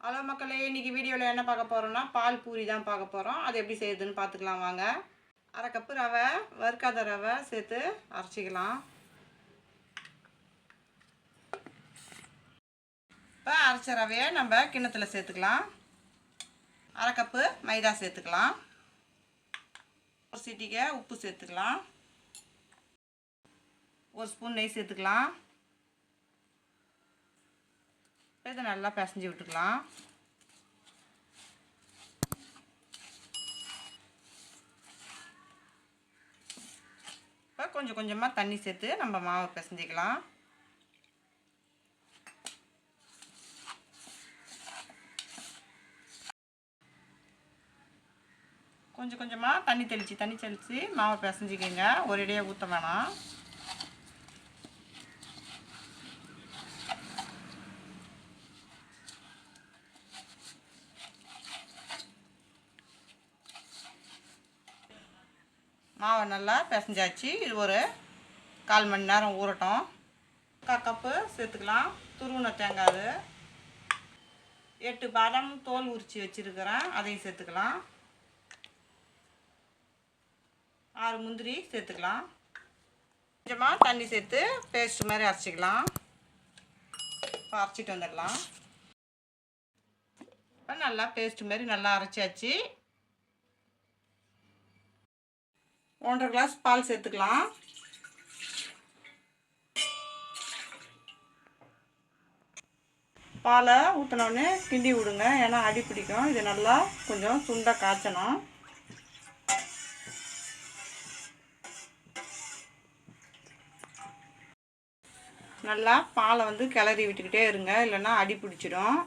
Hello மக்களே, இன்றைக்கி வீடியோவில் என்ன பார்க்க போகிறோம்னா பால் பூரி தான் பார்க்க போகிறோம். அது எப்படி செய்யுதுன்னு பார்த்துக்கலாம் வாங்க. அரை கப்பு ரவை, வறுக்காத ரவை சேர்த்து அரைச்சிக்கலாம். இப்போ அரைச்ச ரவையை நம்ம கிண்ணத்தில் சேர்த்துக்கலாம். அரை கப்பு மைதா சேர்த்துக்கலாம். ஒரு சிட்டிகை உப்பு சேர்த்துக்கலாம். ஒரு ஸ்பூன் நெய் சேர்த்துக்கலாம். இதை நல்லா பிசைஞ்சு விட்டுக்கலாம். இப்போ கொஞ்சம் கொஞ்சமாக தண்ணி சேர்த்து நம்ம மாவை பிசைஞ்சிக்கலாம். கொஞ்சம் கொஞ்சமாக தண்ணி தெளித்து மாவை பிசைஞ்சிக்கோங்க. ஒரேடியாக ஊற்ற வேணாம். மாவை நல்லா பிசைஞ்சாச்சு. இது ஒரு 1/4 மணி நேரம் ஊறட்டும். 1/4 கப்பு சேர்த்துக்கலாம் துருவின தேங்காய். 8 பாதாம் தோல் உரித்து வச்சுருக்கிறேன், அதையும் சேர்த்துக்கலாம். 6 முந்திரி சேர்த்துக்கலாம். கொஞ்சமாக தண்ணி சேர்த்து பேஸ்ட் மாதிரி அரைச்சிக்கலாம். இப்போ அரைச்சிட்டு வந்துடலாம். இப்போ நல்லா பேஸ்ட் மாதிரி நல்லா அரைச்சாச்சு. 1/2 கிளாஸ் பால் சேர்த்துக்கலாம். பாலை ஊற்றினோடனே கிண்டி விடுங்க, ஏன்னா அடி பிடிக்கும். இது நல்லா கொஞ்சம் சுண்டாக காய்ச்சணும். நல்லா பாலை கிளறி விட்டுக்கிட்டே இருங்க, இல்லைன்னா அடி பிடிச்சிடும்.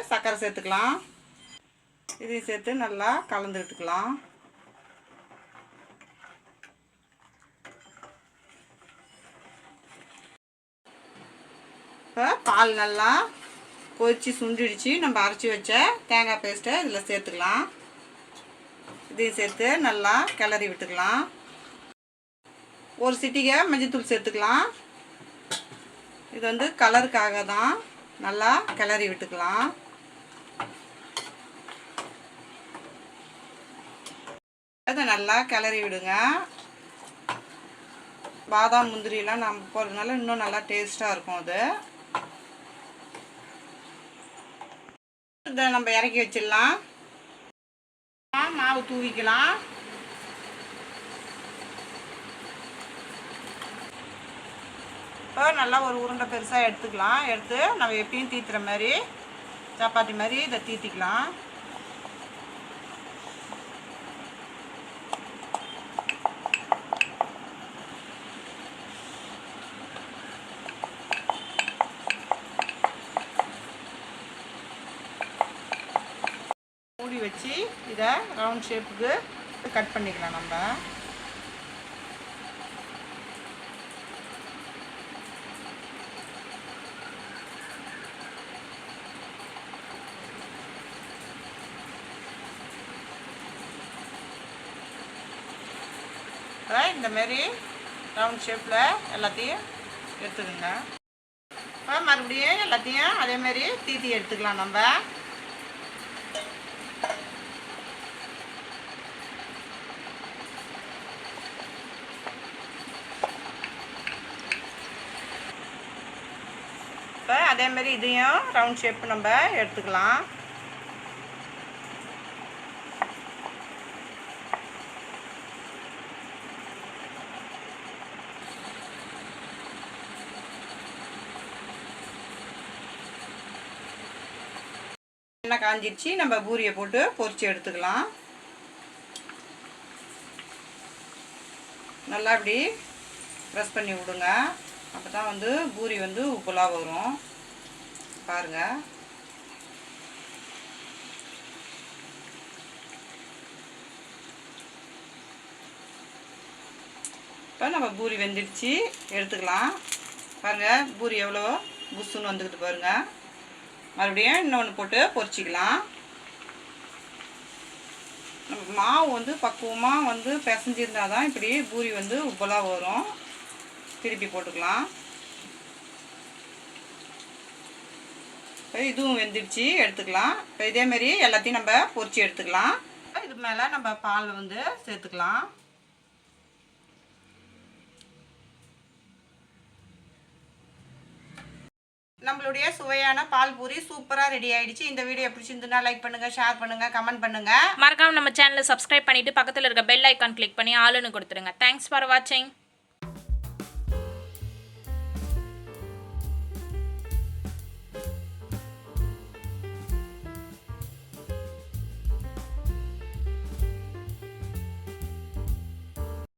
சர்க்கரை சேர்த்துக்கலாம். இதையும் சேர்த்து நல்லா கலந்து விட்டுக்கலாம். இப்போ பால் நல்லா கொதிச்சு சுண்டிடுச்சு. நம்ம அரைச்சி வச்ச தேங்காய் பேஸ்ட்டை இதில் சேர்த்துக்கலாம். இதையும் சேர்த்து நல்லா கிளறி விட்டுக்கலாம். ஒரு சிட்டிகை மஞ்சள்தூள் சேர்த்துக்கலாம். இது கலருக்காக தான். நல்லா கிளறி விட்டுக்கலாம். அதை நல்லா கிளறி விடுங்க. பாதாம் முந்திரிலாம் நம்ம போடுறதுனால இன்னும் நல்லா டேஸ்ட்டாக இருக்கும். அது இதை நம்ம இறக்கி வச்சிடலாம். மாவு தூவிக்கலாம். இப்போ நல்லா ஒரு உருண்டை பெருசாக எடுத்துக்கலாம். எடுத்து நம்ம எப்பயும் தீத்துற மாதிரி சப்பாத்தி மாதிரி இதை தீத்திக்கலாம். மூடி வச்சு இதை ரவுண்ட் ஷேப்புக்கு கட் பண்ணிக்கலாம். நம்ம இந்த மாதிரி ரவுண்ட் ஷேப்பில் எல்லாத்தையும் எடுத்துக்கோங்க. இப்போ மறுபடியும் எல்லாத்தையும் அதேமாரி தீத்தி எடுத்துக்கலாம். நம்ம இப்போ அதேமாரி இதையும் ரவுண்ட் ஷேப் நம்ம எடுத்துக்கலாம். எண்ணெய் காஞ்சிடுச்சு. நம்ம பூரியை போட்டு பொரிச்சு எடுத்துக்கலாம். நல்லா இப்படி ப்ரெஸ் பண்ணி விடுங்க. அப்போ தான் பூரி உப்புலாக வரும். பாருங்கள். இப்போ நம்ம பூரி வெந்துடுச்சு, எடுத்துக்கலாம். பாருங்கள் பூரி எவ்வளோ புஷ்ஷுன்னு வந்துக்கிட்டு பாருங்கள். மறுபடியும் இன்னொன்று போட்டு பொரிச்சிக்கலாம். நம்ம மாவு வந்து பக்குவமாக வந்து பிசைஞ்சிருந்தால் தான் இப்படி பூரி வந்து உப்பலாக வரும். திருப்பி போட்டுக்கலாம். இப்போ இதுவும் வெந்துடுச்சு, எடுத்துக்கலாம். இப்போ இதேமாரி எல்லாத்தையும் நம்ம பொரிச்சு எடுத்துக்கலாம். இது மேலே நம்ம பால் வந்து சேர்த்துக்கலாம். நம்மளுடைய சுவையான பால் பூரி சூப்பராக ரெடி ஆயிடுச்சு. இந்த வீடியோ பிடிச்சிருந்துன்னா லைக் பண்ணுங்கள், ஷேர் பண்ணுங்கள், கமெண்ட் பண்ணுங்கள். மறக்காம நம்ம சேனலை சப்ஸ்கிரைப் பண்ணிட்டு பக்கத்தில் இருக்க பெல் ஐக்கான் கிளிக் பண்ணி ஆளுன்னு கொடுத்துருங்க. தேங்க்ஸ் ஃபார் வாட்சிங்.